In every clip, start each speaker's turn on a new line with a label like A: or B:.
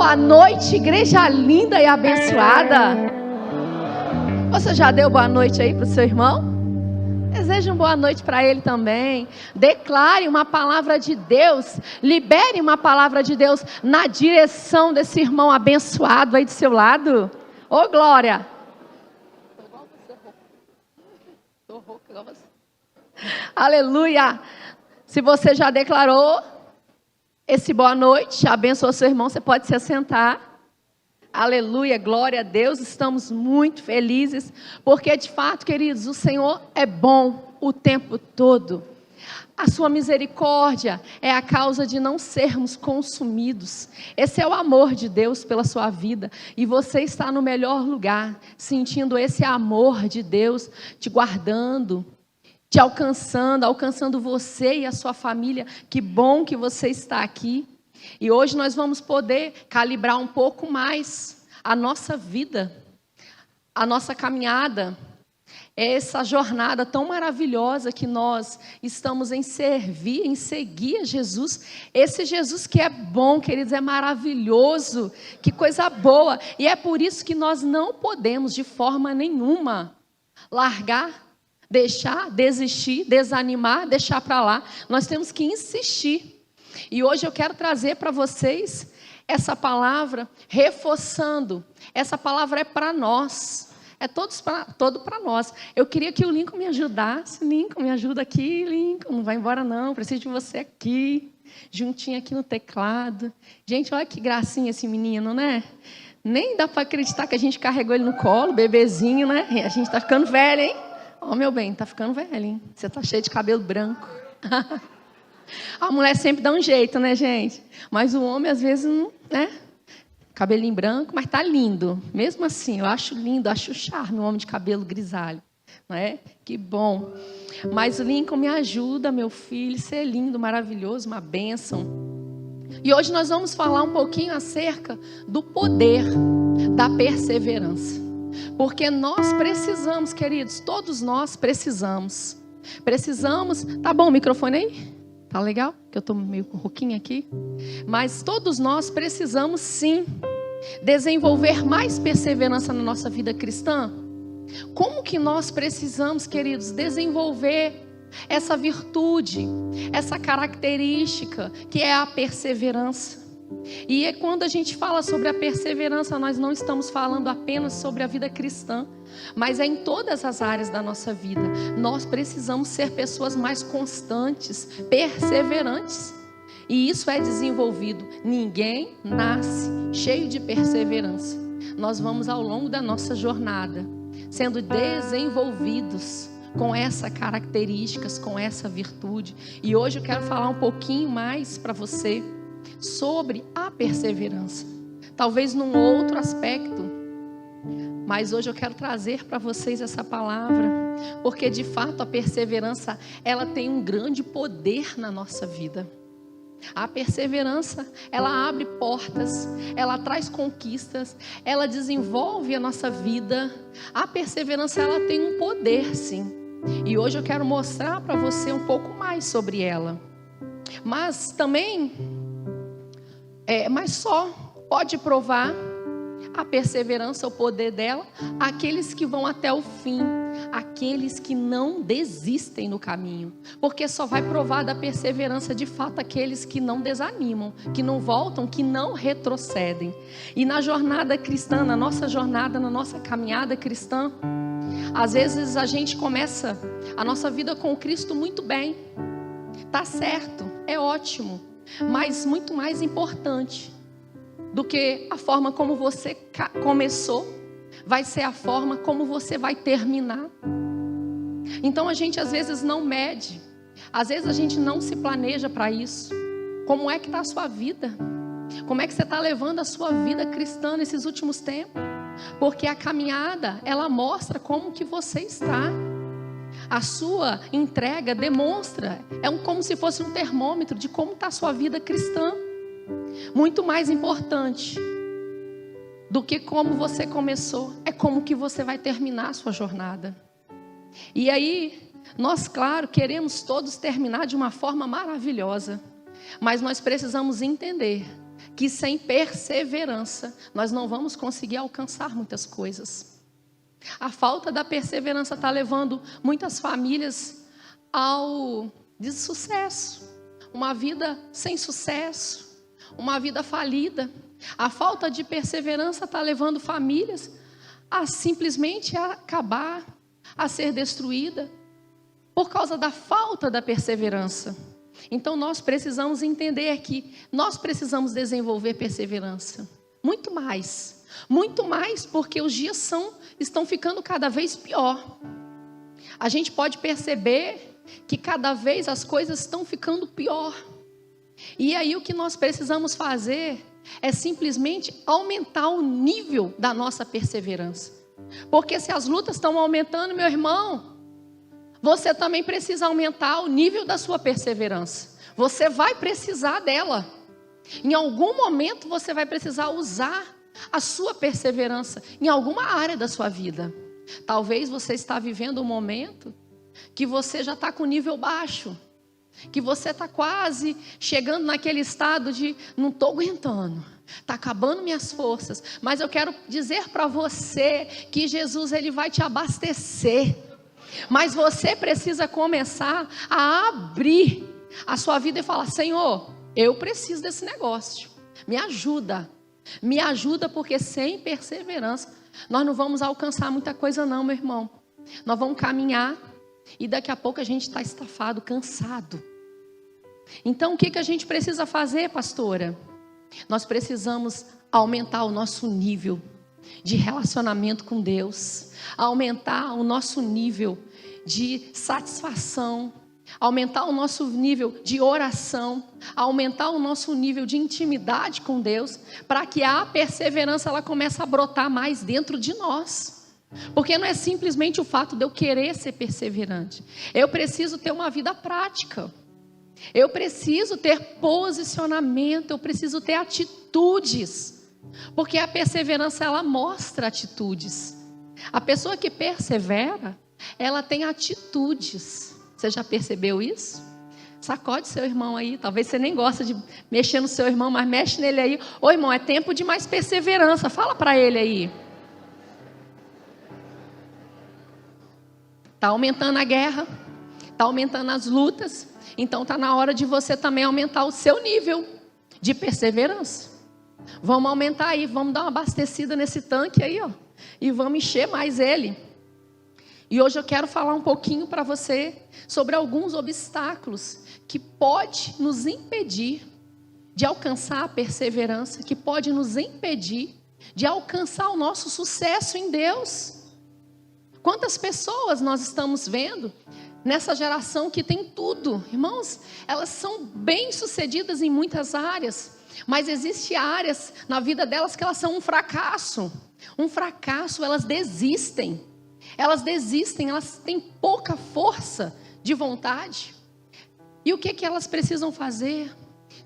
A: Boa noite, igreja linda e abençoada. Você já deu boa noite aí para o seu irmão? Deseje uma boa noite para ele também. Declare uma palavra de Deus. Libere uma palavra de Deus na direção desse irmão abençoado aí do seu lado. Ô, glória! Tô rouca igual você. Aleluia! Se você já declarou esse boa noite, abençoa seu irmão, você pode se assentar. Aleluia, glória a Deus, estamos muito felizes, porque de fato, queridos, o Senhor é bom o tempo todo. A sua misericórdia é a causa de não sermos consumidos. Esse é o amor de Deus pela sua vida, e você está no melhor lugar, sentindo esse amor de Deus te guardando, te alcançando você e a sua família. Que bom que você está aqui. E hoje nós vamos poder calibrar um pouco mais a nossa vida, a nossa caminhada, essa jornada tão maravilhosa que nós estamos em servir, em seguir a Jesus. Esse Jesus que é bom, queridos, é maravilhoso, que coisa boa. E é por isso que nós não podemos de forma nenhuma largar, deixar, desistir, desanimar, deixar para lá. Nós temos que insistir. E hoje eu quero trazer para vocês essa palavra, reforçando. Essa palavra é para nós. É todo para nós. Eu queria que o Lincoln me ajudasse. Lincoln, me ajuda aqui, Lincoln. Não vai embora não, preciso de você aqui. Juntinho aqui no teclado. Gente, olha que gracinha esse menino, né? Nem dá para acreditar que a gente carregou ele no colo, bebezinho, né? E a gente está ficando velho, hein? Ó, meu bem, tá ficando velho, hein? Você tá cheio de cabelo branco. A mulher sempre dá um jeito, né, gente? Mas o homem, às vezes, não, né? Cabelinho branco, mas tá lindo. Mesmo assim, eu acho lindo, acho charme um homem de cabelo grisalho. Não é? Que bom. Mas o Lincoln me ajuda, meu filho, ser lindo, maravilhoso, uma bênção. E hoje nós vamos falar um pouquinho acerca do poder da perseverança. Porque nós precisamos, queridos, todos nós precisamos. Tá bom o microfone aí? Tá legal? Que eu tô meio rouquinha aqui. Mas todos nós precisamos sim desenvolver mais perseverança na nossa vida cristã. Como que nós precisamos, queridos, desenvolver essa virtude, essa característica que é a perseverança? E é quando a gente fala sobre a perseverança, nós não estamos falando apenas sobre a vida cristã, mas é em todas as áreas da nossa vida. Nós precisamos ser pessoas mais constantes, perseverantes. E isso é desenvolvido. Ninguém nasce cheio de perseverança. Nós vamos ao longo da nossa jornada sendo desenvolvidos com essas características, com essa virtude. E hoje eu quero falar um pouquinho mais para você sobre a perseverança, talvez num outro aspecto, mas hoje eu quero trazer para vocês essa palavra, porque de fato a perseverança, ela tem um grande poder na nossa vida. A perseverança, ela abre portas, ela traz conquistas, ela desenvolve a nossa vida. A perseverança, ela tem um poder, sim, e hoje eu quero mostrar para você um pouco mais sobre ela. Mas também mas só pode provar a perseverança, o poder dela, aqueles que vão até o fim, aqueles que não desistem no caminho, porque só vai provar da perseverança de fato aqueles que não desanimam, que não voltam, que não retrocedem. E na jornada cristã, na nossa jornada, na nossa caminhada cristã, às vezes a gente começa a nossa vida com Cristo muito bem, tá certo, é ótimo. Mas muito mais importante do que a forma como você começou, vai ser a forma como você vai terminar. Então a gente às vezes não mede, às vezes a gente não se planeja para isso. Como é que está a sua vida? Como é que você está levando a sua vida cristã nesses últimos tempos? Porque a caminhada, ela mostra como que você está. A sua entrega demonstra, como se fosse um termômetro de como está a sua vida cristã. Muito mais importante do que como você começou, é como que você vai terminar a sua jornada. E aí, nós, claro, queremos todos terminar de uma forma maravilhosa, mas nós precisamos entender que sem perseverança nós não vamos conseguir alcançar muitas coisas. A falta da perseverança está levando muitas famílias ao dessucesso, uma vida sem sucesso, uma vida falida. A falta de perseverança está levando famílias a simplesmente acabar, a ser destruída, por causa da falta da perseverança. Então nós precisamos entender que nós precisamos desenvolver perseverança. Muito mais, porque os dias estão ficando cada vez pior. A gente pode perceber que cada vez as coisas estão ficando pior. E aí o que nós precisamos fazer é simplesmente aumentar o nível da nossa perseverança. Porque se as lutas estão aumentando, meu irmão, você também precisa aumentar o nível da sua perseverança. Você vai precisar dela. Em algum momento você vai precisar usar a sua perseverança em alguma área da sua vida. Talvez você está vivendo um momento que você já está com nível baixo, que você está quase chegando naquele estado de não estou aguentando, está acabando minhas forças. Mas eu quero dizer para você que Jesus ele vai te abastecer. Mas você precisa começar a abrir a sua vida e falar: Senhor, eu preciso desse negócio, me ajuda, porque sem perseverança nós não vamos alcançar muita coisa não, meu irmão. Nós vamos caminhar e daqui a pouco a gente está estafado, cansado. Então o que a gente precisa fazer, pastora? Nós precisamos aumentar o nosso nível de relacionamento com Deus, aumentar o nosso nível de satisfação, aumentar o nosso nível de oração, aumentar o nosso nível de intimidade com Deus, para que a perseverança ela comece a brotar mais dentro de nós. Porque não é simplesmente o fato de eu querer ser perseverante, eu preciso ter uma vida prática, eu preciso ter posicionamento, eu preciso ter atitudes, porque a perseverança ela mostra atitudes. A pessoa que persevera, ela tem atitudes. Você já percebeu isso? Sacode seu irmão aí. Talvez você nem gosta de mexer no seu irmão, mas mexe nele aí. Ô irmão, é tempo de mais perseverança. Fala para ele aí. Está aumentando a guerra, está aumentando as lutas. Então está na hora de você também aumentar o seu nível de perseverança. Vamos aumentar aí, vamos dar uma abastecida nesse tanque aí, ó, e vamos encher mais ele. E hoje eu quero falar um pouquinho para você sobre alguns obstáculos que pode nos impedir de alcançar a perseverança, que pode nos impedir de alcançar o nosso sucesso em Deus. Quantas pessoas nós estamos vendo nessa geração que tem tudo, irmãos, elas são bem-sucedidas em muitas áreas, mas existem áreas na vida delas que elas são um fracasso, elas desistem, elas têm pouca força de vontade. E o que elas precisam fazer?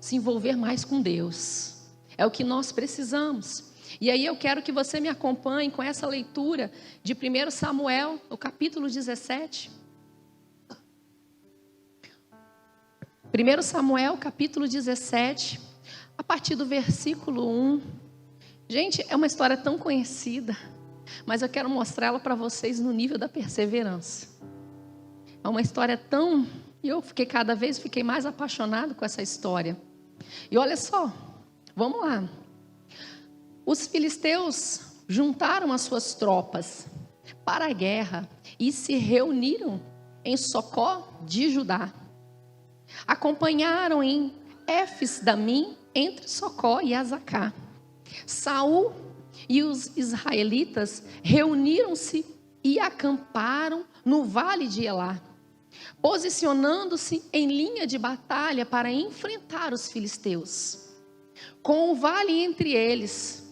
A: Se envolver mais com Deus, é o que nós precisamos. E aí eu quero que você me acompanhe com essa leitura de 1 Samuel, o capítulo 17. 1 Samuel, capítulo 17, a partir do versículo 1. Gente, é uma história tão conhecida, mas eu quero mostrá-la para vocês no nível da perseverança. É uma história tão... Eu cada vez fiquei mais apaixonado com essa história. E olha só, vamos lá. Os filisteus juntaram as suas tropas para a guerra e se reuniram em Socó de Judá. Acompanharam em Éfes-Damim, entre Socó e Azacá. Saul e os israelitas reuniram-se e acamparam no vale de Elá, posicionando-se em linha de batalha para enfrentar os filisteus. Com o vale entre eles,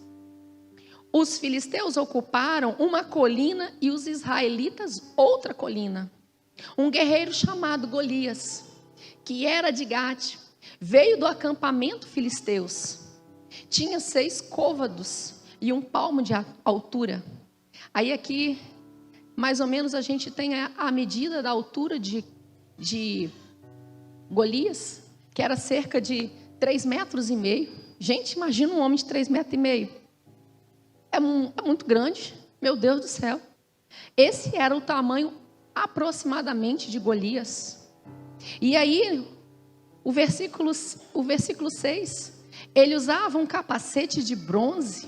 A: os filisteus ocuparam uma colina e os israelitas outra colina. Um guerreiro chamado Golias, que era de Gate, veio do acampamento filisteus. Tinha 6 côvados e 1 palmo de altura. Aí aqui, mais ou menos, a gente tem a medida da altura de Golias, que era cerca de 3,5 metros. Gente, imagina um homem de 3,5 metros. É muito grande, meu Deus do céu. Esse era o tamanho aproximadamente de Golias. E aí, o versículo 6, ele usava um capacete de bronze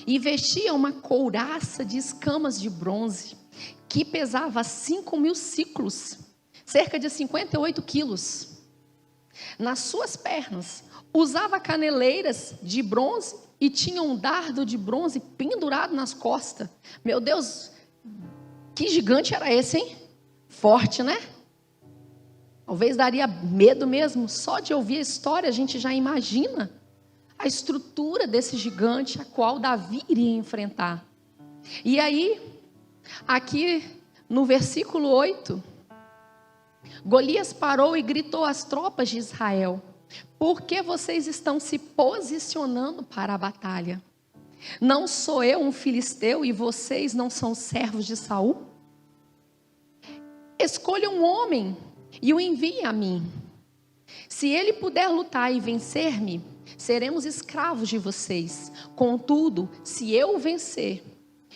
A: e vestia uma couraça de escamas de bronze, que pesava 5.000 ciclos, cerca de 58 quilos. Nas suas pernas, usava caneleiras de bronze e tinha um dardo de bronze pendurado nas costas. Meu Deus, que gigante era esse, hein? Forte, né? Talvez daria medo mesmo. Só de ouvir a história a gente já imagina a estrutura desse gigante a qual Davi iria enfrentar. E aí, aqui no versículo 8, Golias parou e gritou às tropas de Israel: por que vocês estão se posicionando para a batalha? Não sou eu um filisteu e vocês não são servos de Saul? Escolha um homem e o envie a mim. Se ele puder lutar e vencer-me, seremos escravos de vocês. Contudo, se eu o vencer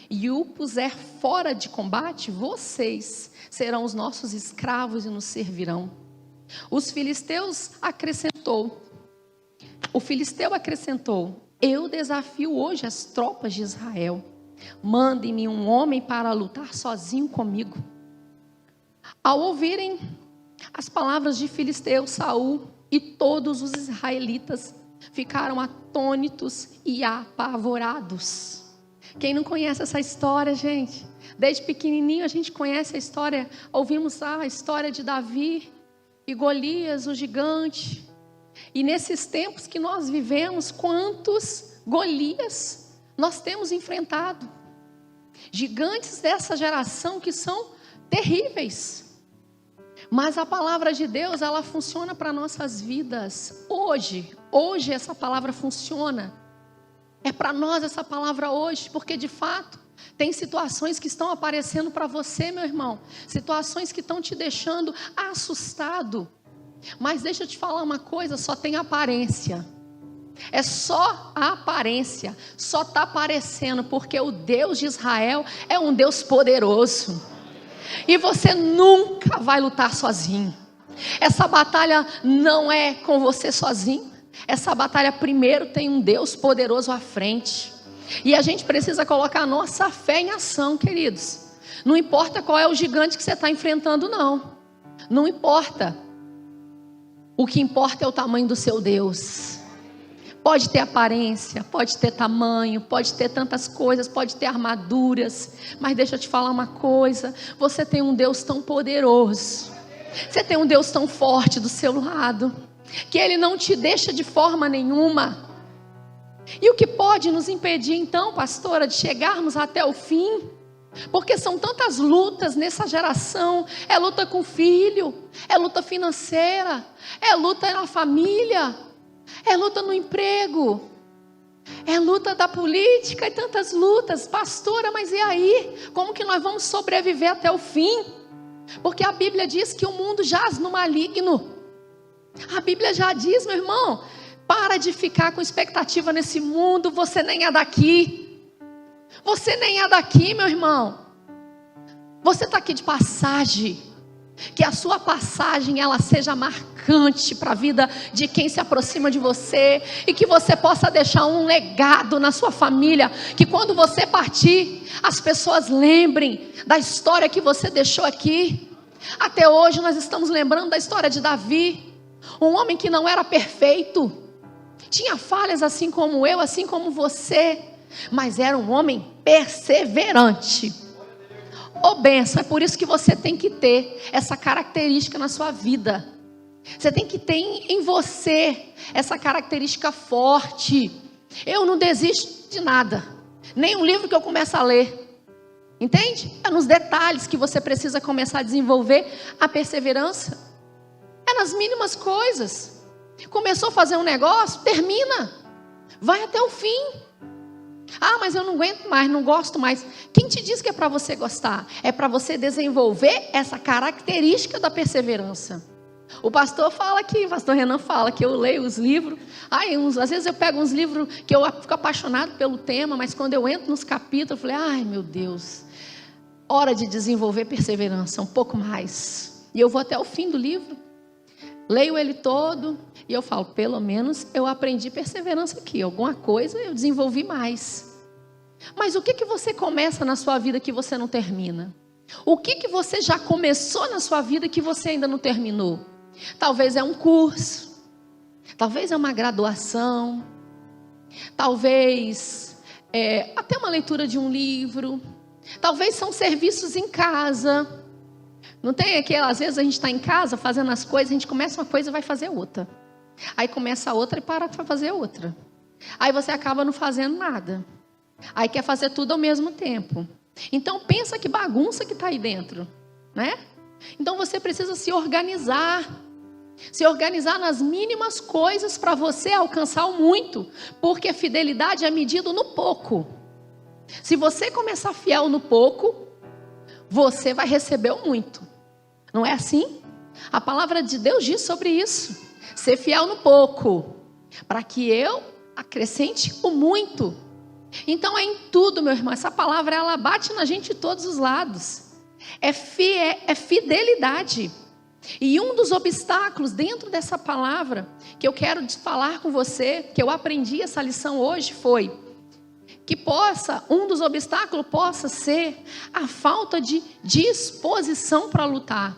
A: e o puser fora de combate, vocês serão os nossos escravos e nos servirão. O filisteu acrescentou: eu desafio hoje as tropas de Israel. Mandem-me um homem para lutar sozinho comigo. Ao ouvirem as palavras de Filisteu, Saul e todos os israelitas ficaram atônitos e apavorados. Quem não conhece essa história, gente? Desde pequenininho a gente conhece a história, ouvimos a história de Davi e Golias, o gigante. E nesses tempos que nós vivemos, quantos Golias nós temos enfrentado? Gigantes dessa geração que são terríveis. Mas a palavra de Deus, ela funciona para nossas vidas hoje. Hoje essa palavra funciona. É para nós essa palavra hoje, porque de fato tem situações que estão aparecendo para você, meu irmão. Situações que estão te deixando assustado. Mas deixa eu te falar uma coisa, só tem aparência. É só a aparência, só está aparecendo porque o Deus de Israel é um Deus poderoso. E você nunca vai lutar sozinho. Essa batalha não é com você sozinho. Essa batalha primeiro tem um Deus poderoso à frente. E a gente precisa colocar a nossa fé em ação, queridos. Não importa qual é o gigante que você está enfrentando, não. Não importa. O que importa é o tamanho do seu Deus. Pode ter aparência, pode ter tamanho, pode ter tantas coisas, pode ter armaduras. Mas deixa eu te falar uma coisa. Você tem um Deus tão poderoso. Você tem um Deus tão forte do seu lado, que Ele não te deixa de forma nenhuma. E o que pode nos impedir então, pastora, de chegarmos até o fim? Porque são tantas lutas nessa geração. É luta com o filho, é luta financeira, é luta na família, é luta no emprego, é luta da política e tantas lutas. Pastora, mas e aí? Como que nós vamos sobreviver até o fim? Porque a Bíblia diz que o mundo jaz no maligno. A Bíblia já diz, meu irmão, para de ficar com expectativa nesse mundo. Você nem é daqui. Você nem é daqui, meu irmão. Você está aqui de passagem. Que a sua passagem ela seja marcante para a vida de quem se aproxima de você. E que você possa deixar um legado na sua família. Que quando você partir, as pessoas lembrem da história que você deixou aqui. Até hoje nós estamos lembrando da história de Davi. Um homem que não era perfeito. Tinha falhas assim como eu, assim como você. Mas era um homem perseverante. Ô bênção, é por isso que você tem que ter essa característica na sua vida. Você tem que ter em você essa característica forte. Eu não desisto de nada. Nem um livro que eu começo a ler. Entende? É nos detalhes que você precisa começar a desenvolver a perseverança. É nas mínimas coisas. Começou a fazer um negócio, termina. Vai até o fim. Ah, mas eu não aguento mais, não gosto mais. Quem te diz que é para você gostar? É para você desenvolver essa característica da perseverança. O pastor fala aqui, o pastor Renan fala que eu leio os livros. Às vezes eu pego uns livros que eu fico apaixonado pelo tema, mas quando eu entro nos capítulos, eu falei, ai meu Deus, hora de desenvolver perseverança, um pouco mais. E eu vou até o fim do livro, leio ele todo, e eu falo, pelo menos eu aprendi perseverança aqui, alguma coisa eu desenvolvi mais. Mas o que você começa na sua vida que você não termina? O que você já começou na sua vida que você ainda não terminou? Talvez é um curso, talvez é uma graduação, talvez é até uma leitura de um livro, talvez são serviços em casa. Não tem aquela, às vezes a gente está em casa fazendo as coisas, a gente começa uma coisa e vai fazer outra. Aí começa a outra e para para fazer outra. Aí você acaba não fazendo nada. Aí quer fazer tudo ao mesmo tempo. Então pensa que bagunça que está aí dentro, né? Então você precisa se organizar nas mínimas coisas para você alcançar o muito, porque fidelidade é medida no pouco. Se você começar fiel no pouco, você vai receber o muito. Não é assim? A palavra de Deus diz sobre isso. Ser fiel no pouco, para que eu acrescente o muito. Então é em tudo, meu irmão. Essa palavra, ela bate na gente de todos os lados. É fidelidade. E um dos obstáculos dentro dessa palavra que eu quero falar com você, que eu aprendi essa lição hoje, foi que um dos obstáculos possa ser a falta de disposição para lutar.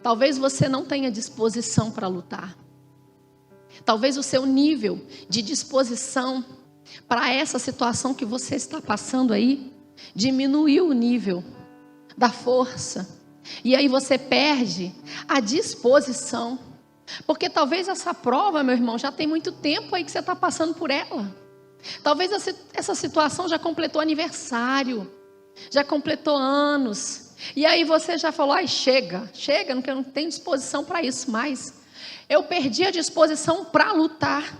A: Talvez você não tenha disposição para lutar. Talvez o seu nível de disposição para essa situação que você está passando aí diminuiu o nível da força. E aí você perde a disposição. Porque talvez essa prova, meu irmão, já tem muito tempo aí que você está passando por ela. Talvez essa situação já completou aniversário, já completou anos. E aí você já falou, chega, não tenho disposição para isso mais. Eu perdi a disposição para lutar.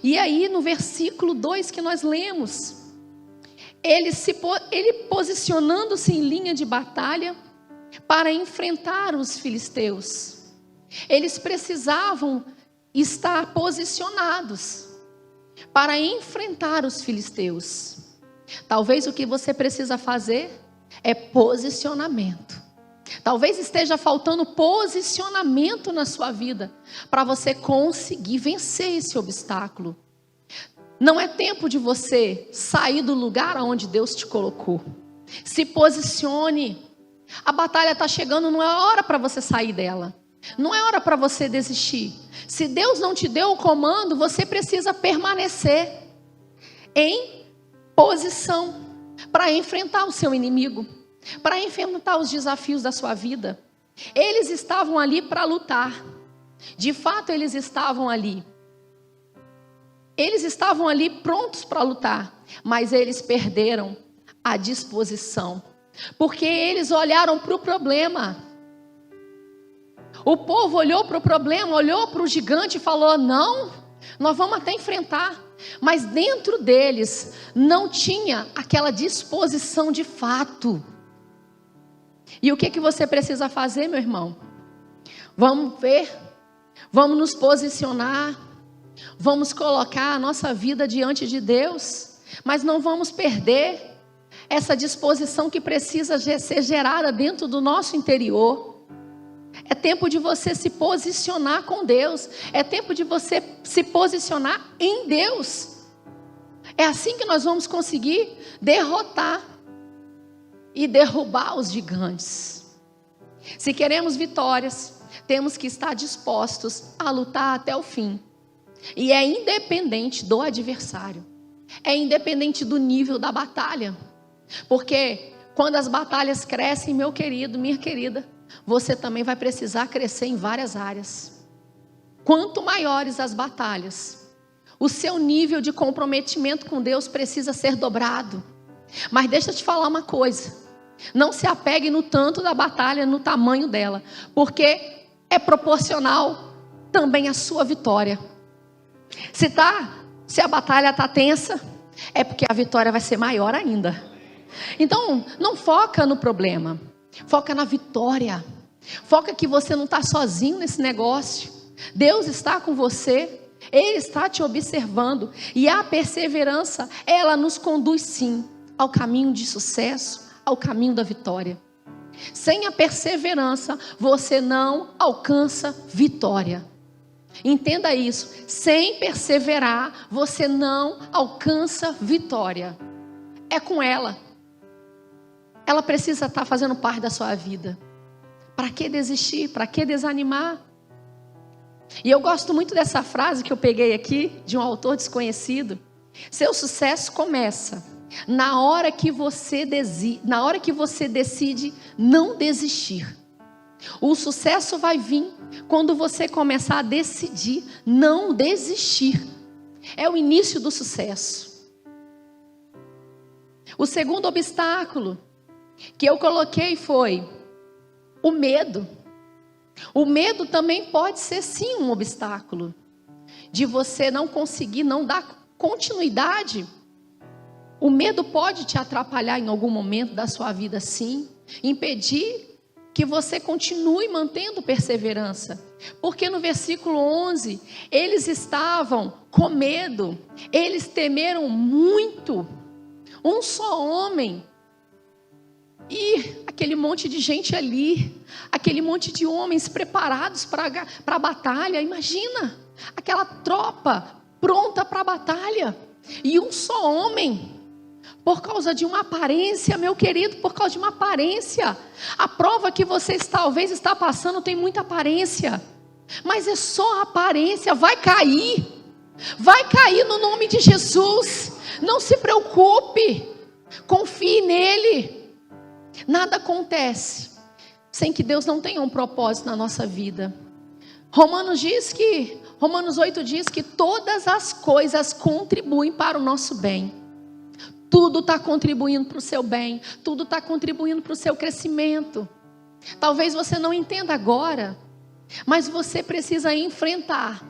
A: E aí no versículo 2 que nós lemos, ele posicionando-se em linha de batalha para enfrentar os filisteus. Eles precisavam estar posicionados para enfrentar os filisteus. Talvez o que você precisa fazer é posicionamento. Talvez esteja faltando posicionamento na sua vida para você conseguir vencer esse obstáculo. Não é tempo de você sair do lugar onde Deus te colocou. Se posicione. A batalha está chegando, não é hora para você sair dela. Não é hora para você desistir. Se Deus não te deu o comando, você precisa permanecer em posição para enfrentar o seu inimigo, para enfrentar os desafios da sua vida. Eles estavam ali para lutar. De fato, eles estavam ali. Eles estavam ali prontos para lutar, mas eles perderam a disposição, porque eles olharam para o problema. O povo olhou para o problema, olhou para o gigante e falou, não, nós vamos até enfrentar. Mas dentro deles não tinha aquela disposição de fato. E o que você precisa fazer, meu irmão? Vamos ver, vamos nos posicionar, vamos colocar a nossa vida diante de Deus, mas não vamos perder essa disposição que precisa ser gerada dentro do nosso interior. É tempo de você se posicionar com Deus. É tempo de você se posicionar em Deus. É assim que nós vamos conseguir derrotar e derrubar os gigantes. Se queremos vitórias, temos que estar dispostos a lutar até o fim. E é independente do adversário. É independente do nível da batalha. Porque quando as batalhas crescem, meu querido, minha querida, você também vai precisar crescer em várias áreas. Quanto maiores as batalhas, o seu nível de comprometimento com Deus precisa ser dobrado. Mas deixa eu te falar uma coisa. Não se apegue no tanto da batalha, no tamanho dela. Porque é proporcional também à sua vitória. Se a batalha está tensa, é porque a vitória vai ser maior ainda. Então, não foca no problema. Foca na vitória. Foca que você não está sozinho nesse negócio. Deus está com você. Ele está te observando. E a perseverança, ela nos conduz sim ao caminho de sucesso, ao caminho da vitória. Sem a perseverança, você não alcança vitória. Entenda isso. Sem perseverar, você não alcança vitória. É com ela. Ela precisa estar fazendo parte da sua vida. Para que desistir? Para que desanimar? E eu gosto muito dessa frase que eu peguei aqui, de um autor desconhecido. Seu sucesso começa na hora que você decide não desistir. O sucesso vai vir quando você começar a decidir não desistir. É o início do sucesso. O segundo obstáculo que eu coloquei foi o medo. O medo também pode ser sim um obstáculo de você não conseguir, não dar continuidade. O medo pode te atrapalhar em algum momento da sua vida, sim, impedir que você continue mantendo perseverança. Porque no versículo 11, eles estavam com medo, eles temeram muito. Um só homem. E aquele monte de gente ali, aquele monte de homens preparados para a batalha. Imagina, aquela tropa pronta para a batalha. E um só homem, por causa de uma aparência, meu querido, por causa de uma aparência. A prova que você talvez está passando tem muita aparência. Mas é só aparência, vai cair. Vai cair no nome de Jesus. Não se preocupe, confie nele. Nada acontece sem que Deus não tenha um propósito na nossa vida. Romanos 8 diz que todas as coisas contribuem para o nosso bem. Tudo está contribuindo para o seu bem. Tudo está contribuindo para o seu crescimento. Talvez você não entenda agora, mas você precisa enfrentar.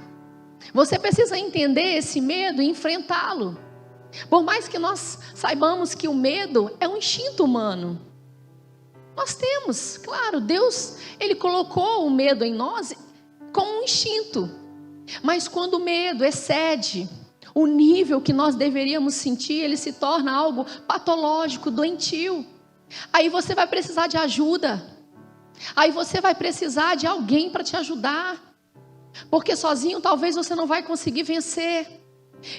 A: Você precisa entender esse medo e enfrentá-lo. Por mais que nós saibamos que o medo é um instinto humano. Nós temos, claro, Deus, Ele colocou o medo em nós como um instinto. Mas quando o medo excede o nível que nós deveríamos sentir, ele se torna algo patológico, doentio. Aí você vai precisar de ajuda. Aí você vai precisar de alguém para te ajudar. Porque sozinho talvez você não vai conseguir vencer.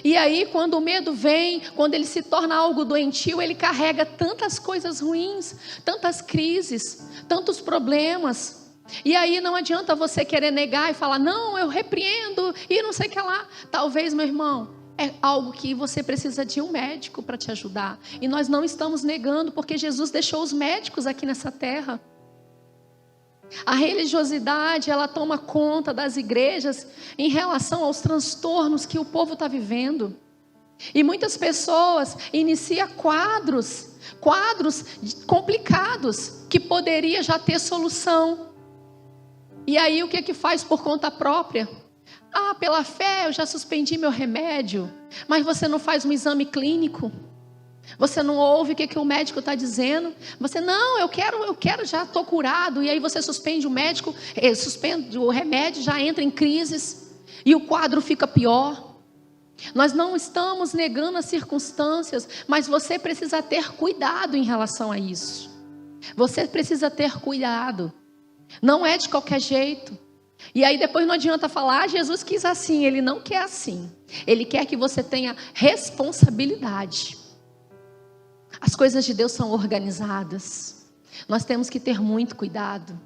A: E aí quando o medo vem, quando ele se torna algo doentio, ele carrega tantas coisas ruins, tantas crises, tantos problemas. E aí não adianta você querer negar e falar, não, eu repreendo e não sei o que lá. Talvez, meu irmão, é algo que você precisa de um médico para te ajudar. E nós não estamos negando, porque Jesus deixou os médicos aqui nessa terra. A religiosidade, ela toma conta das igrejas em relação aos transtornos que o povo está vivendo. E muitas pessoas iniciam quadros complicados, que poderia já ter solução. E aí o que faz por conta própria? Pela fé eu já suspendi meu remédio. Mas você não faz um exame clínico? Você não ouve o que o médico está dizendo? Você, não, eu quero, já estou curado. E aí você suspende o médico, suspende o remédio, já entra em crises. E o quadro fica pior. Nós não estamos negando as circunstâncias, mas você precisa ter cuidado em relação a isso. Você precisa ter cuidado. Não é de qualquer jeito. E aí depois não adianta falar, Jesus quis assim. Ele não quer assim. Ele quer que você tenha responsabilidade. As coisas de Deus são organizadas. Nós temos que ter muito cuidado.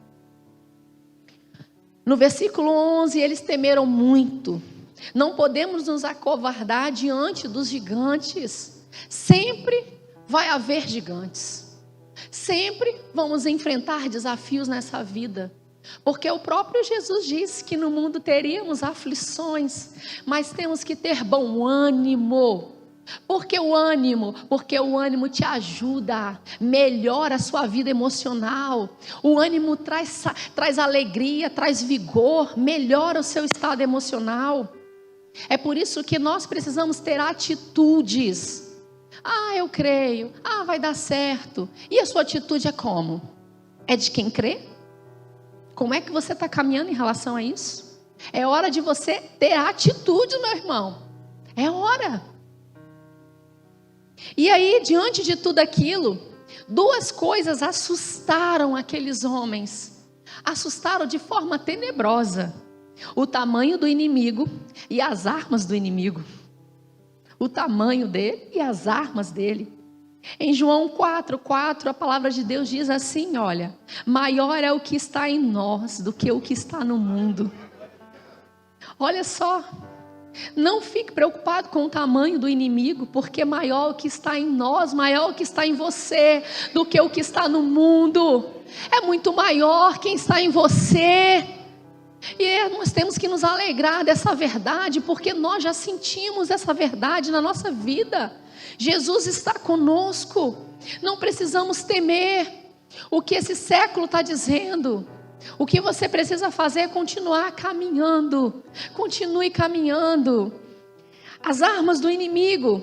A: No versículo 11, eles temeram muito. Não podemos nos acovardar diante dos gigantes. Sempre vai haver gigantes. Sempre vamos enfrentar desafios nessa vida. Porque o próprio Jesus disse que no mundo teríamos aflições. Mas temos que ter bom ânimo. Porque o ânimo te ajuda, melhora a sua vida emocional. O ânimo traz alegria, traz vigor, melhora o seu estado emocional. É por isso que nós precisamos ter atitudes. Eu creio, vai dar certo. E a sua atitude é como? É de quem crê? Como é que você está caminhando em relação a isso? É hora de você ter atitude, meu irmão. É hora. E aí, diante de tudo aquilo, duas coisas assustaram aqueles homens. Assustaram de forma tenebrosa. O tamanho do inimigo e as armas do inimigo. O tamanho dele e as armas dele. Em João 4:4, a palavra de Deus diz assim, olha: maior é o que está em nós do que o que está no mundo. Olha só, não fique preocupado com o tamanho do inimigo, porque maior o que está em nós, maior o que está em você, do que o que está no mundo. É muito maior quem está em você. E nós temos que nos alegrar dessa verdade, porque nós já sentimos essa verdade na nossa vida. Jesus está conosco, não precisamos temer o que esse século está dizendo. O que você precisa fazer é continuar caminhando, continue caminhando. As armas do inimigo,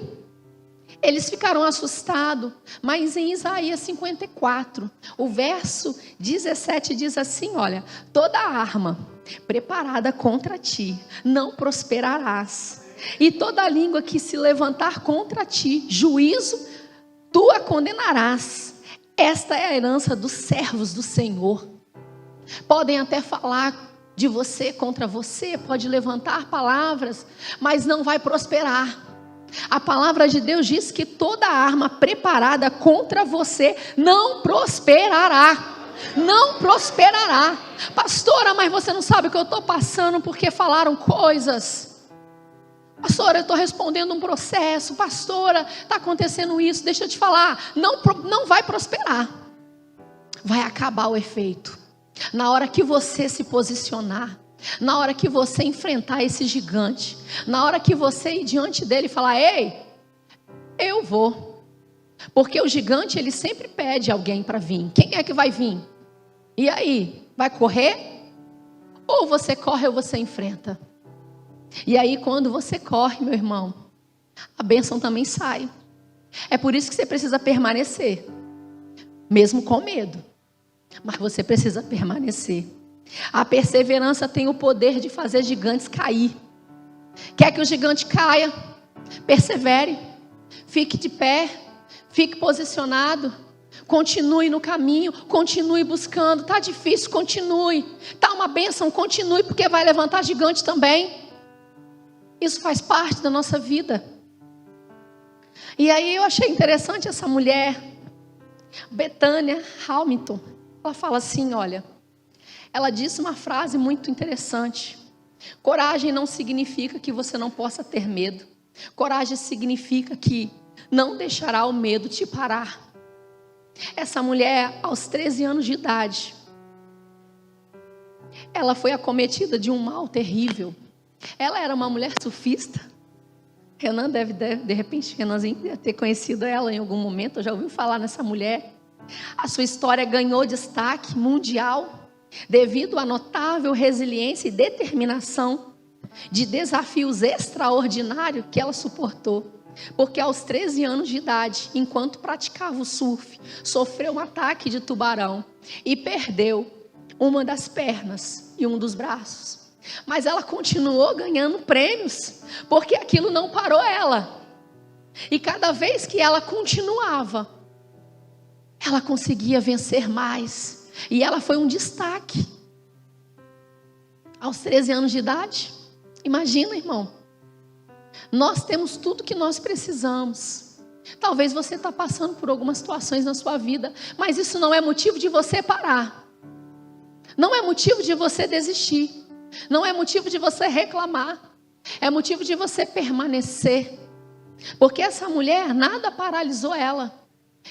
A: eles ficaram assustados, mas em Isaías 54, o verso 17 diz assim, olha: toda arma preparada contra ti não prosperarás, e toda língua que se levantar contra ti, juízo, tu a condenarás. Esta é a herança dos servos do Senhor. Podem até falar de você contra você, pode levantar palavras, mas não vai prosperar. A palavra de Deus diz que toda arma preparada contra você não prosperará. Não prosperará. Pastora, mas você não sabe o que eu estou passando porque falaram coisas. Pastora, eu estou respondendo um processo. Pastora, está acontecendo isso. Deixa eu te falar, não vai prosperar. Vai acabar o efeito. Na hora que você se posicionar, na hora que você enfrentar esse gigante, na hora que você ir diante dele e falar: ei, eu vou. Porque o gigante, ele sempre pede alguém para vir. Quem é que vai vir? E aí, vai correr? Ou você corre ou você enfrenta? E aí, quando você corre, meu irmão, a bênção também sai. É por isso que você precisa permanecer, mesmo com medo. Mas você precisa permanecer. A perseverança tem o poder de fazer gigantes cair. Quer que o gigante caia? Persevere. Fique de pé. Fique posicionado. Continue no caminho. Continue buscando. Está difícil, continue. Está uma bênção, continue, porque vai levantar gigante também. Isso faz parte da nossa vida. E aí eu achei interessante essa mulher, Bethânia Hamilton. Ela fala assim, olha, ela disse uma frase muito interessante: coragem não significa que você não possa ter medo. Coragem significa que não deixará o medo te parar. Essa mulher, aos 13 anos de idade, ela foi acometida de um mal terrível. Ela era uma mulher surfista. Renan deve de repente, Renanzinho deve ter conhecido ela em algum momento, eu já ouvi falar nessa mulher. A sua história ganhou destaque mundial devido à notável resiliência e determinação de desafios extraordinários que ela suportou. Porque aos 13 anos de idade, enquanto praticava o surf, sofreu um ataque de tubarão e perdeu uma das pernas e um dos braços. Mas ela continuou ganhando prêmios, porque aquilo não parou ela. E cada vez que ela continuava, ela conseguia vencer mais. E ela foi um destaque. Aos 13 anos de idade. Imagina, irmão. Nós temos tudo que nós precisamos. Talvez você está passando por algumas situações na sua vida, mas isso não é motivo de você parar. Não é motivo de você desistir. Não é motivo de você reclamar. É motivo de você permanecer. Porque essa mulher, nada paralisou ela.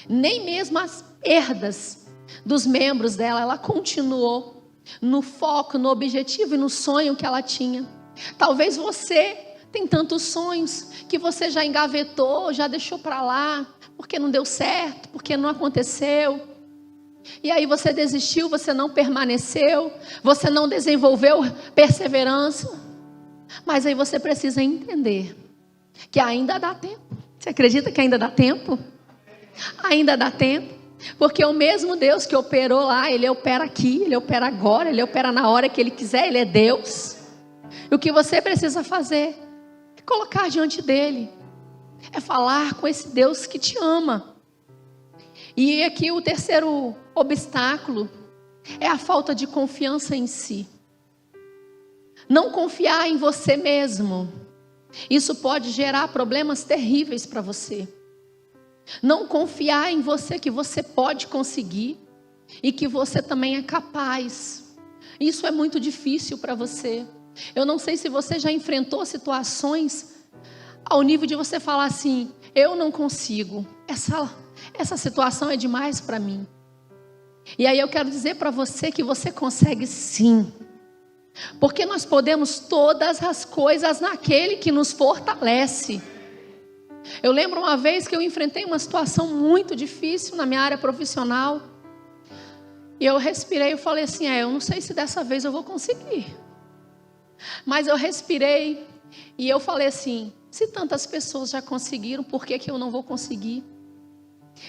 A: Nem mesmo as perdas dos membros dela. Ela continuou no foco, no objetivo e no sonho que ela tinha. Talvez você tem tantos sonhos que você já engavetou, já deixou para lá, porque não deu certo, porque não aconteceu. E aí você desistiu, você não permaneceu, você não desenvolveu perseverança. Mas aí você precisa entender que ainda dá tempo. Você acredita que ainda dá tempo? Ainda dá tempo. Porque o mesmo Deus que operou lá, Ele opera aqui, Ele opera agora, Ele opera na hora que Ele quiser, Ele é Deus. E o que você precisa fazer é colocar diante dEle, é falar com esse Deus que te ama. E aqui o terceiro obstáculo é a falta de confiança em si. Não confiar em você mesmo. Isso pode gerar problemas terríveis para você. Não confiar em você que você pode conseguir e que você também é capaz. Isso é muito difícil para você. Eu não sei se você já enfrentou situações ao nível de você falar assim: eu não consigo, essa situação é demais para mim. E aí eu quero dizer para você que você consegue sim. Porque nós podemos todas as coisas naquele que nos fortalece. Eu lembro uma vez que eu enfrentei uma situação muito difícil na minha área profissional. E eu respirei e falei assim: eu não sei se dessa vez eu vou conseguir. Mas eu respirei e eu falei assim: se tantas pessoas já conseguiram, por que eu não vou conseguir?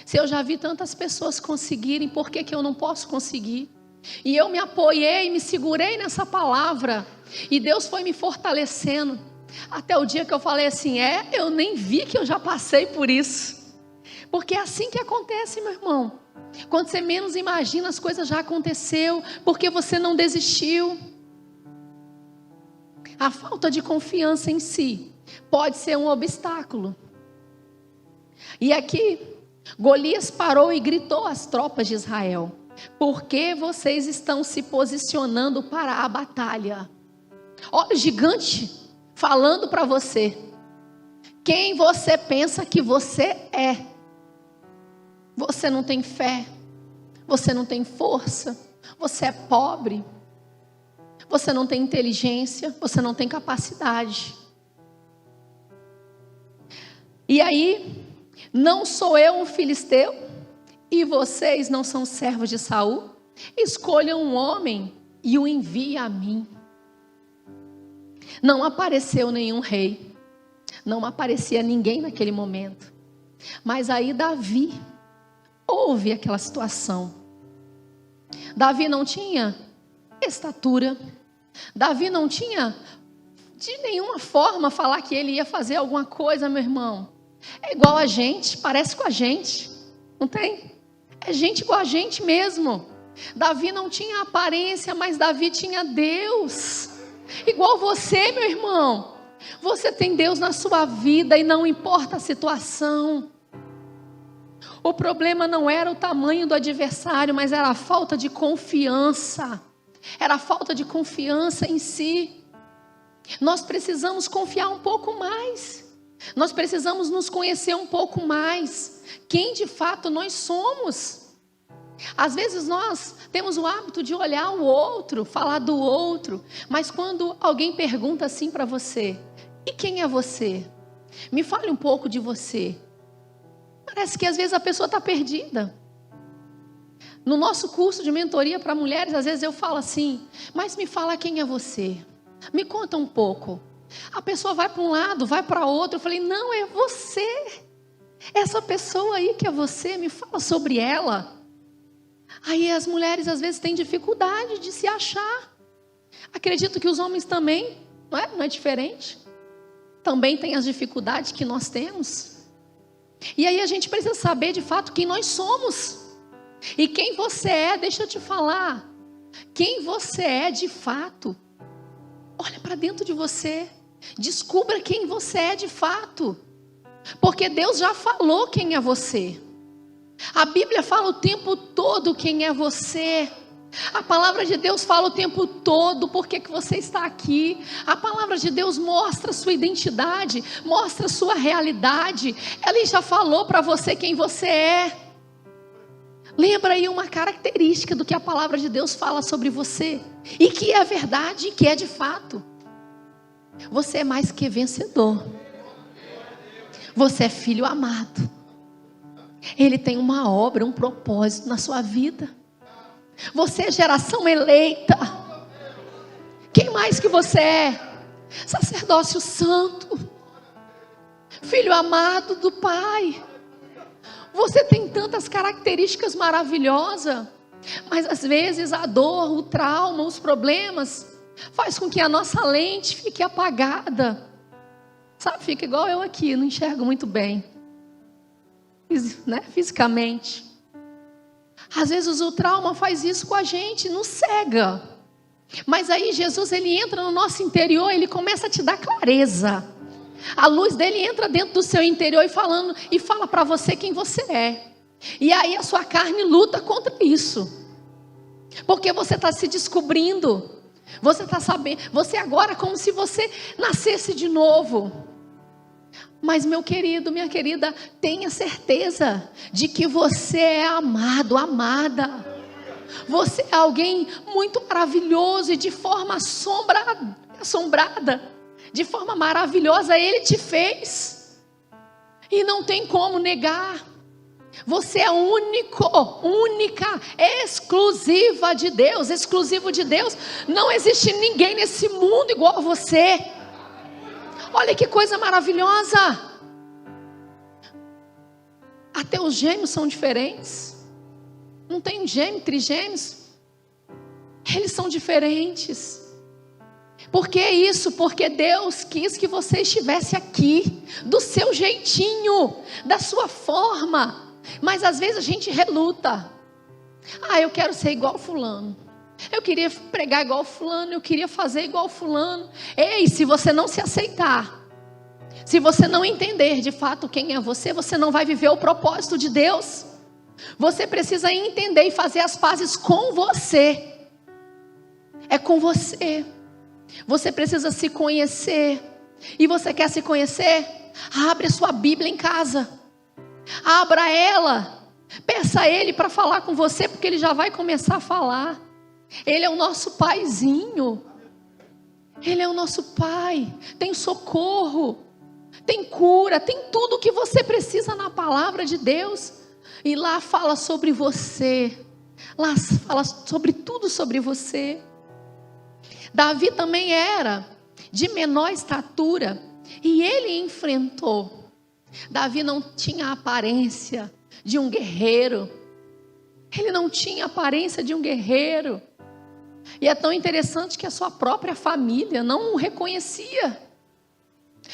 A: Se eu já vi tantas pessoas conseguirem, por que eu não posso conseguir? E eu me apoiei, me segurei nessa palavra. E Deus foi me fortalecendo. Até o dia que eu falei assim: eu nem vi que eu já passei por isso. Porque é assim que acontece, meu irmão. Quando você menos imagina, as coisas já aconteceu, porque você não desistiu. A falta de confiança em si pode ser um obstáculo. E aqui, Golias parou e gritou às tropas de Israel: por que vocês estão se posicionando para a batalha? Olha o gigante falando para você: quem você pensa que você é? Você não tem fé, você não tem força, você é pobre, você não tem inteligência, você não tem capacidade. E aí, não sou eu um filisteu? E vocês não são servos de Saul? Escolham um homem e o envie a mim. Não apareceu nenhum rei, não aparecia ninguém naquele momento. Mas aí Davi ouve aquela situação. Davi não tinha estatura, Davi não tinha de nenhuma forma falar que ele ia fazer alguma coisa, meu irmão. É igual a gente, parece com a gente, não tem? É gente igual a gente mesmo. Davi não tinha aparência, mas Davi tinha Deus. Igual você, meu irmão. Você tem Deus na sua vida e não importa a situação. O problema não era o tamanho do adversário, mas era a falta de confiança. Era a falta de confiança em si. Nós precisamos confiar um pouco mais. Nós precisamos nos conhecer um pouco mais. Quem de fato nós somos. Às vezes nós temos o hábito de olhar o outro, falar do outro. Mas quando alguém pergunta assim para você: e quem é você? Me fale um pouco de você. Parece que às vezes a pessoa está perdida. No nosso curso de mentoria para mulheres, às vezes eu falo assim: mas me fala quem é você. Me conta um pouco. A pessoa vai para um lado, vai para outro. Eu falei: não, é você. Essa pessoa aí que é você, me fala sobre ela. Aí as mulheres às vezes têm dificuldade de se achar. Acredito que os homens também, não é diferente. Também tem as dificuldades que nós temos. E aí a gente precisa saber de fato quem nós somos. E quem você é, deixa eu te falar. Quem você é de fato. Olha para dentro de você. Descubra quem você é de fato. Porque Deus já falou quem é você. A Bíblia fala o tempo todo quem é você. A palavra de Deus fala o tempo todo por que você está aqui. A palavra de Deus mostra a sua identidade, mostra a sua realidade. Ela já falou para você quem você é. Lembra aí uma característica do que a palavra de Deus fala sobre você. E que é verdade, e que é de fato. Você é mais que vencedor. Você é filho amado. Ele tem uma obra, um propósito na sua vida. Você é geração eleita. Quem mais que você é? Sacerdócio santo. Filho amado do Pai. Você tem tantas características maravilhosas, mas às vezes a dor, o trauma, os problemas faz com que a nossa lente fique apagada. Sabe, fica igual eu aqui, não enxergo muito bem, né? Fisicamente. Às vezes o trauma faz isso com a gente, nos cega. Mas aí Jesus, ele entra no nosso interior, ele começa a te dar clareza. A luz dele entra dentro do seu interior e fala para você quem você é. E aí a sua carne luta contra isso. Porque você está se descobrindo. Você está sabendo, você agora é como se você nascesse de novo. Mas meu querido, minha querida, tenha certeza de que você é amado, amada. Você é alguém muito maravilhoso e de forma assombrada, de forma maravilhosa Ele te fez. E não tem como negar. Você é único, única, exclusiva de Deus, exclusivo de Deus. Não existe ninguém nesse mundo igual a você. Olha que coisa maravilhosa. Até os gêmeos são diferentes. Não tem gêmeo, trigêmeos. Eles são diferentes. Por que isso? Porque Deus quis que você estivesse aqui, do seu jeitinho, da sua forma. Mas às vezes a gente reluta. Eu quero ser igual fulano. Eu queria pregar igual fulano, eu queria fazer igual fulano. Ei, se você não se aceitar, se você não entender de fato quem é você, você não vai viver o propósito de Deus. Você precisa entender e fazer as pazes com você. É com você. Você precisa se conhecer. E você quer se conhecer? Abre a sua Bíblia em casa. Abra ela. Peça a Ele para falar com você, porque Ele já vai começar a falar. Ele é o nosso paizinho. Ele é o nosso pai. Tem socorro, tem cura, tem tudo o que você precisa na palavra de Deus. E lá fala sobre você. Lá fala sobre tudo sobre você. Davi também era de menor estatura e ele enfrentou. Davi não tinha a aparência de um guerreiro. Ele não tinha a aparência de um guerreiro. E é tão interessante que a sua própria família não o reconhecia.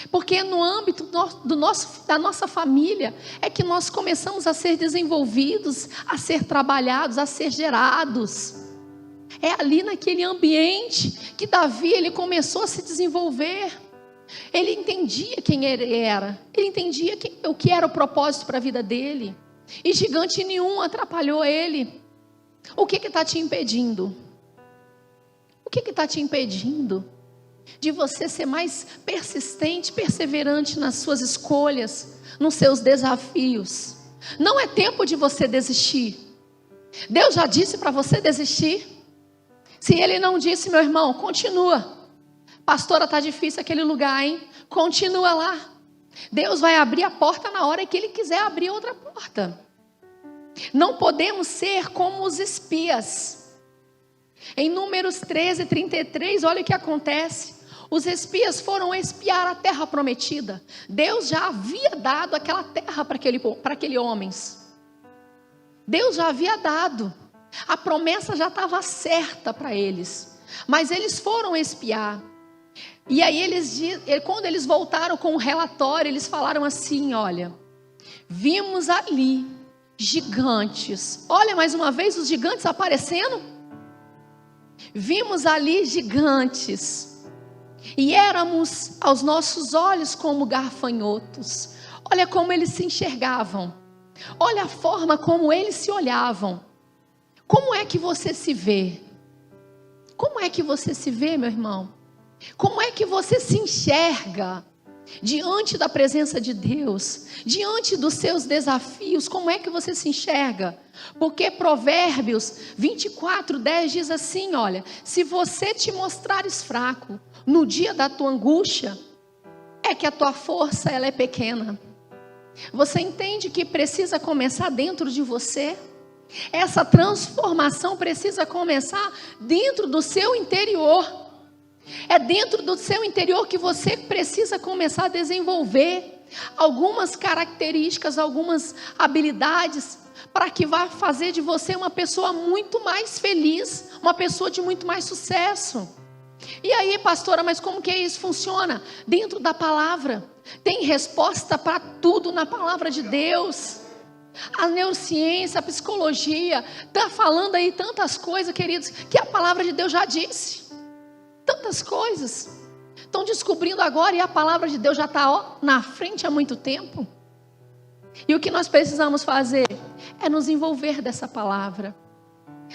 A: Porque no âmbito da nossa família é que nós começamos a ser desenvolvidos, a ser trabalhados, a ser gerados. É ali naquele ambiente que Davi, ele começou a se desenvolver. Ele entendia quem ele era. Ele entendia o que era o propósito para a vida dele. E gigante nenhum atrapalhou ele. O que está te impedindo? O que está te impedindo de você ser mais persistente, perseverante nas suas escolhas, nos seus desafios? Não é tempo de você desistir. Deus já disse para você desistir? Se Ele não disse, meu irmão, continua. Pastora, está difícil aquele lugar, hein? Continua lá. Deus vai abrir a porta na hora que Ele quiser abrir outra porta. Não podemos ser como os espias. Em Números 13:33, olha o que acontece. Os espias foram espiar a terra prometida. Deus já havia dado aquela terra para aquele homens. Deus já havia dado. A promessa já estava certa para eles. Mas eles foram espiar. E aí quando eles voltaram com o relatório, eles falaram assim, olha, vimos ali gigantes. Olha mais uma vez os gigantes aparecendo. Vimos ali gigantes. E éramos aos nossos olhos como gafanhotos. Olha como eles se enxergavam. Olha a forma como eles se olhavam. Como é que você se vê? Como é que você se vê, meu irmão? Como é que você se enxerga diante da presença de Deus? Diante dos seus desafios, como é que você se enxerga? Porque Provérbios 24:10 diz assim, olha, se você te mostrares fraco no dia da tua angústia, é que a tua força ela é pequena. Você entende que precisa começar dentro de você? Essa transformação precisa começar dentro do seu interior. É dentro do seu interior que você precisa começar a desenvolver algumas características, algumas habilidades, para que vá fazer de você uma pessoa muito mais feliz, uma pessoa de muito mais sucesso. E aí, pastora, mas como que isso funciona? Dentro da palavra, tem resposta para tudo na palavra de Deus. A neurociência, a psicologia, está falando aí tantas coisas, queridos, que a palavra de Deus já disse. Tantas coisas. Estão descobrindo agora e a palavra de Deus já está na frente há muito tempo. E o que nós precisamos fazer é nos envolver dessa palavra.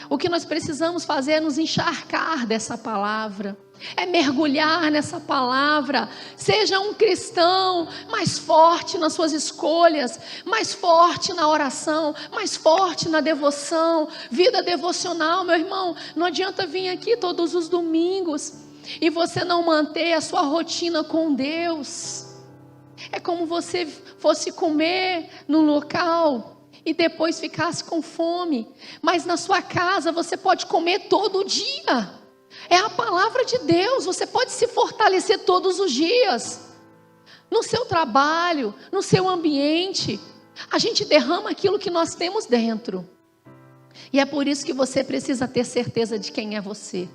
A: O que nós precisamos fazer é nos encharcar dessa palavra, é mergulhar nessa palavra. Seja um cristão mais forte nas suas escolhas, mais forte na oração, mais forte na devoção, vida devocional, meu irmão. Não adianta vir aqui todos os domingos e você não manter a sua rotina com Deus. É como você fosse comer num local e depois ficasse com fome, mas na sua casa você pode comer todo dia. É a palavra de Deus, você pode se fortalecer todos os dias. No seu trabalho, no seu ambiente, a gente derrama aquilo que nós temos dentro. E é por isso que você precisa ter certeza de quem é você.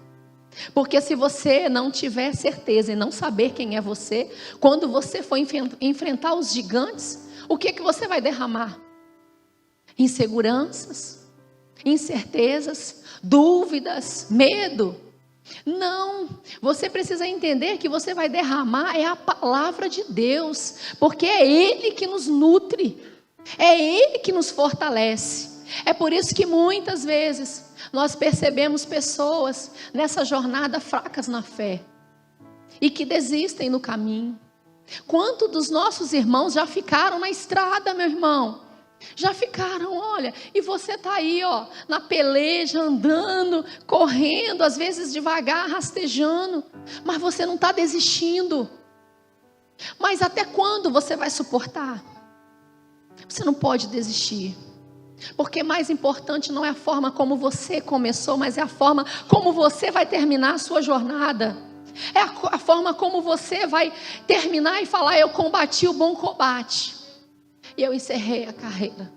A: Porque se você não tiver certeza e não saber quem é você, quando você for enfrentar os gigantes, o que você vai derramar? Inseguranças, incertezas, dúvidas, medo. Não, você precisa entender que você vai derramar é a palavra de Deus, porque é Ele que nos nutre, é Ele que nos fortalece. É por isso que muitas vezes nós percebemos pessoas nessa jornada fracas na fé e que desistem no caminho. Quantos dos nossos irmãos já ficaram na estrada, meu irmão? Já ficaram, olha, e você está aí, ó, na peleja, andando, correndo, às vezes devagar, rastejando, mas você não está desistindo. Mas até quando você vai suportar? Você não pode desistir, porque mais importante não é a forma como você começou, mas é a forma como você vai terminar a sua jornada. É a forma como você vai terminar e falar: eu combati o bom combate e eu encerrei a carreira.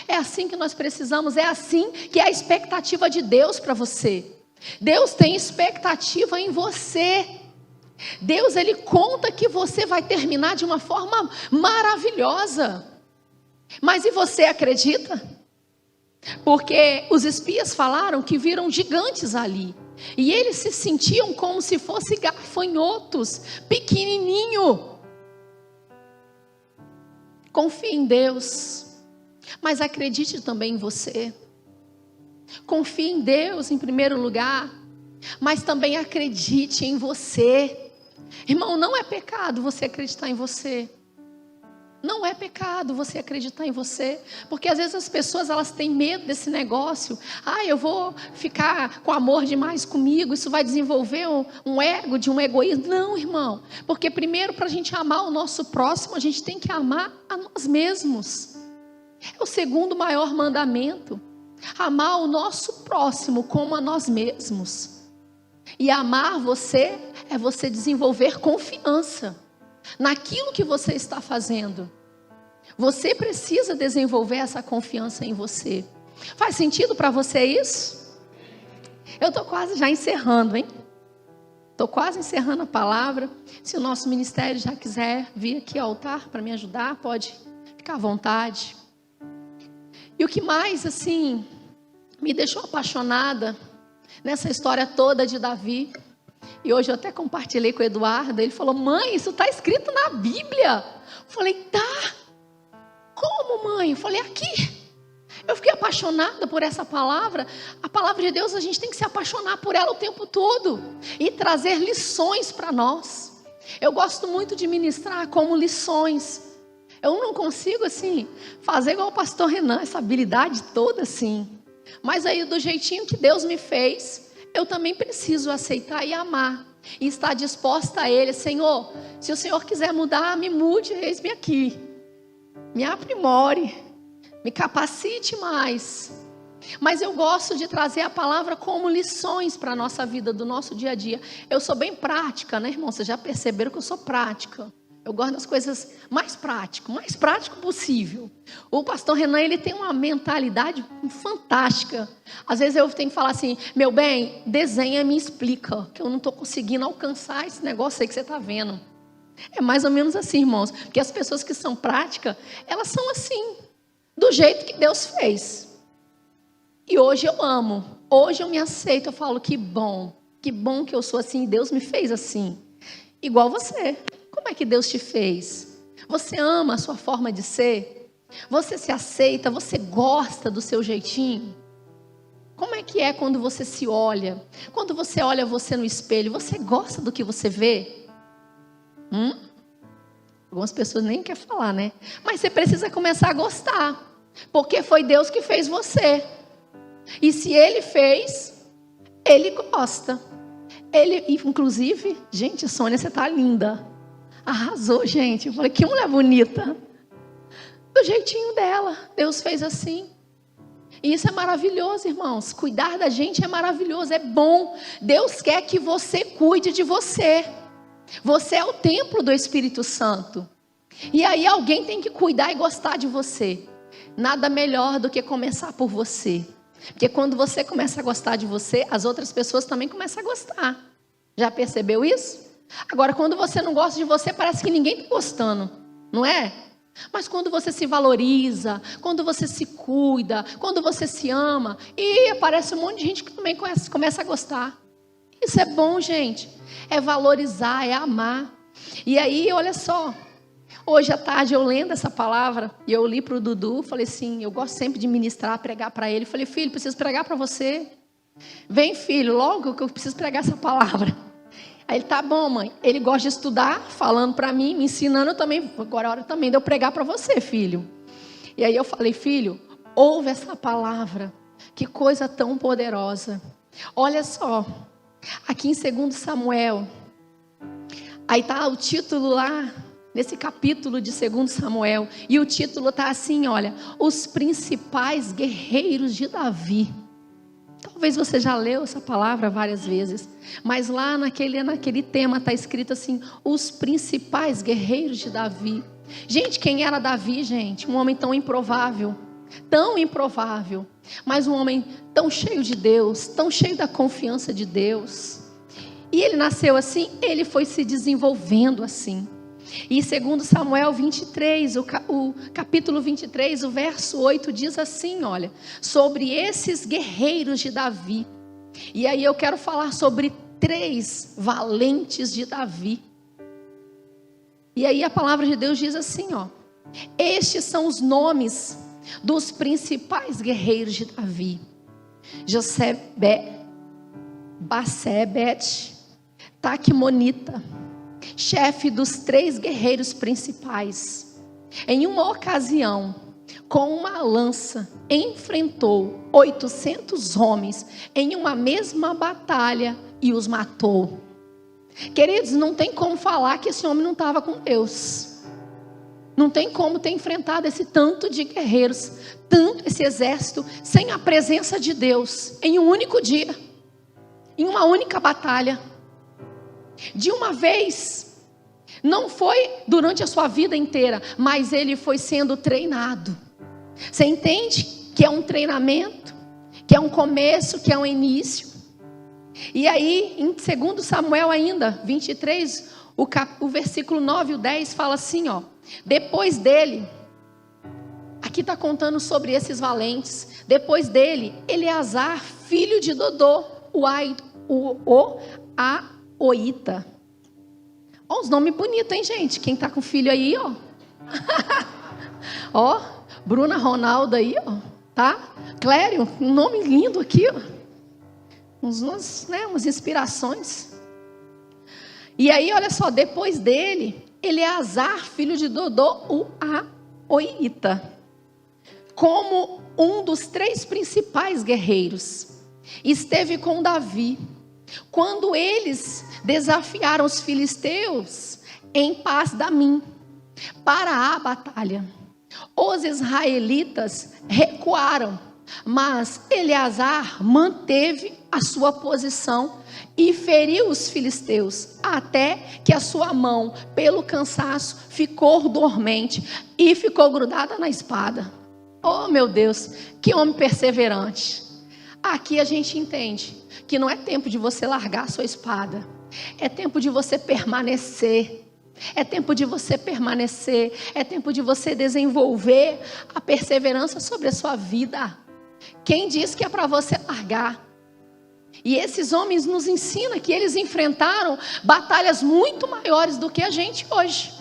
A: É assim que nós precisamos, é assim que é a expectativa de Deus para você. Deus tem expectativa em você. Deus, Ele conta que você vai terminar de uma forma maravilhosa. Mas e você acredita? Porque os espias falaram que viram gigantes ali. E eles se sentiam como se fossem gafanhotos, pequenininho. Confie em Deus, mas acredite também em você. Confie em Deus em primeiro lugar, mas também acredite em você. Irmão, não é pecado você acreditar em você. Não é pecado você acreditar em você, porque às vezes as pessoas elas têm medo desse negócio. Eu vou ficar com amor demais comigo, isso vai desenvolver um ego, de um egoísmo. Não, irmão, porque primeiro para a gente amar o nosso próximo, a gente tem que amar a nós mesmos. É o segundo maior mandamento, amar o nosso próximo como a nós mesmos. E amar você é você desenvolver confiança naquilo que você está fazendo. Você precisa desenvolver essa confiança em você. Faz sentido para você isso? Eu estou quase já encerrando, hein? Estou quase encerrando a palavra. Se o nosso ministério já quiser vir aqui ao altar para me ajudar, pode ficar à vontade. E o que mais, assim, me deixou apaixonada nessa história toda de Davi, e hoje eu até compartilhei com o Eduardo, ele falou: mãe, isso está escrito na Bíblia. Eu falei: tá. Como, mãe? Eu falei: aqui. Eu fiquei apaixonada por essa palavra. A palavra de Deus, a gente tem que se apaixonar por ela o tempo todo e trazer lições para nós. Eu gosto muito de ministrar como lições. Eu não consigo, assim, fazer igual o pastor Renan, essa habilidade toda, assim. Mas aí, do jeitinho que Deus me fez, eu também preciso aceitar e amar. E estar disposta a Ele. Senhor, se o Senhor quiser mudar, me mude, eis-me aqui. Me aprimore, me capacite mais. Mas eu gosto de trazer a palavra como lições para a nossa vida, do nosso dia a dia. Eu sou bem prática, né, irmão? Vocês já perceberam que eu sou prática. Eu gosto das coisas mais prático possível. O pastor Renan, ele tem uma mentalidade fantástica. Às vezes eu tenho que falar assim, meu bem, desenha e me explica, que eu não estou conseguindo alcançar esse negócio aí que você está vendo. É mais ou menos assim, irmãos. Porque as pessoas que são práticas, elas são assim, do jeito que Deus fez. E hoje eu amo, hoje eu me aceito, eu falo, que bom que eu sou assim, Deus me fez assim. Igual você. Como é que Deus te fez? Você ama a sua forma de ser? Você se aceita? Você gosta do seu jeitinho? Como é que é quando você se olha? Quando você olha você no espelho, você gosta do que você vê? Algumas pessoas nem querem falar, né? Mas você precisa começar a gostar. Porque foi Deus que fez você. E se Ele fez, Ele gosta. Ele, inclusive, gente, Sônia, você tá linda. Arrasou, gente. Eu falei, que mulher bonita. Do jeitinho dela. Deus fez assim. E isso é maravilhoso, irmãos. Cuidar da gente é maravilhoso, é bom. Deus quer que você cuide de você. Você é o templo do Espírito Santo. E aí alguém tem que cuidar e gostar de você. Nada melhor do que começar por você. Porque quando você começa a gostar de você, as outras pessoas também começam a gostar. Já percebeu isso? Agora, quando você não gosta de você, parece que ninguém está gostando, não é? Mas quando você se valoriza, quando você se cuida, quando você se ama, e aparece um monte de gente que também começa a gostar. Isso é bom, gente. É valorizar, é amar. E aí, olha só. Hoje à tarde eu lendo essa palavra, e eu li para o Dudu, falei assim, eu gosto sempre de ministrar, pregar para ele. Falei, filho, preciso pregar para você. Vem, filho, logo que eu preciso pregar essa palavra. Aí ele, tá bom, mãe. Ele gosta de estudar, falando para mim, me ensinando também. Agora é hora também de eu pregar para você, filho. E aí eu falei, filho, ouve essa palavra. Que coisa tão poderosa. Olha só, aqui em 2 Samuel, aí tá o título lá, nesse capítulo de 2 Samuel. E o título tá assim, olha, os principais guerreiros de Davi. Talvez você já leu essa palavra várias vezes, mas lá naquele tema está escrito assim, os principais guerreiros de Davi. Gente, quem era Davi, gente? Um homem tão improvável, mas um homem tão cheio de Deus, tão cheio da confiança de Deus. E ele nasceu assim, ele foi se desenvolvendo assim. E 2 Samuel 23, o capítulo 23, o verso 8 diz assim, olha, sobre esses guerreiros de Davi. E aí eu quero falar sobre 3 valentes de Davi. E aí a palavra de Deus diz assim, ó, estes são os nomes dos principais guerreiros de Davi. Basebete, Taqumonita, chefe dos 3 guerreiros principais. Em uma ocasião, com uma lança, enfrentou 800 homens em uma mesma batalha e os matou. Queridos, não tem como falar que esse homem não estava com Deus. Não tem como ter enfrentado esse tanto de guerreiros, tanto esse exército, sem a presença de Deus, em um único dia, em uma única batalha. De uma vez, não foi durante a sua vida inteira, mas ele foi sendo treinado. Você entende que é um treinamento, que é um começo, que é um início. E aí, em 2 Samuel ainda, 23, o versículo 9 e o 10 fala assim, ó. Depois dele, aqui está contando sobre esses valentes. Depois dele, Eleazar, filho de Dodô, o Aoita. Olha os nomes bonitos, hein, gente? Quem está com filho aí, ó. Ó, Bruna Ronaldo aí, ó. Tá? Clério, um nome lindo aqui, ó. Umas inspirações. E aí, olha só, depois dele, Eleazar, filho de Dodô, o Aoita, como um dos 3 principais guerreiros, esteve com Davi, quando eles desafiaram os filisteus em Pas-damim, para a batalha. Os israelitas recuaram, mas Eleazar manteve a sua posição e feriu os filisteus, até que a sua mão, pelo cansaço, ficou dormente e ficou grudada na espada. Oh, meu Deus, que homem perseverante. Aqui a gente entende que não é tempo de você largar a sua espada, é tempo de você permanecer. É tempo de você permanecer, é tempo de você desenvolver a perseverança sobre a sua vida. Quem diz que é para você largar? E esses homens nos ensinam que eles enfrentaram batalhas muito maiores do que a gente hoje.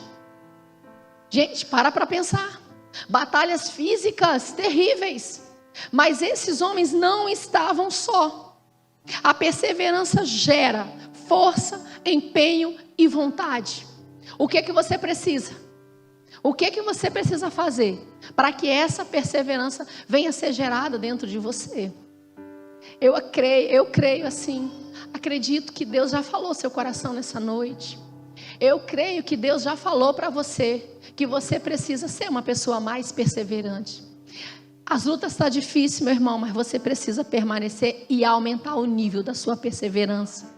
A: Gente, para pensar. Batalhas físicas terríveis. Mas esses homens não estavam só. A perseverança gera força, empenho e vontade. O que você precisa? O que você precisa fazer para que essa perseverança venha a ser gerada dentro de você? Eu creio assim. Acredito que Deus já falou seu coração nessa noite. Eu creio que Deus já falou para você que você precisa ser uma pessoa mais perseverante. As lutas estão difíceis, meu irmão, mas você precisa permanecer e aumentar o nível da sua perseverança.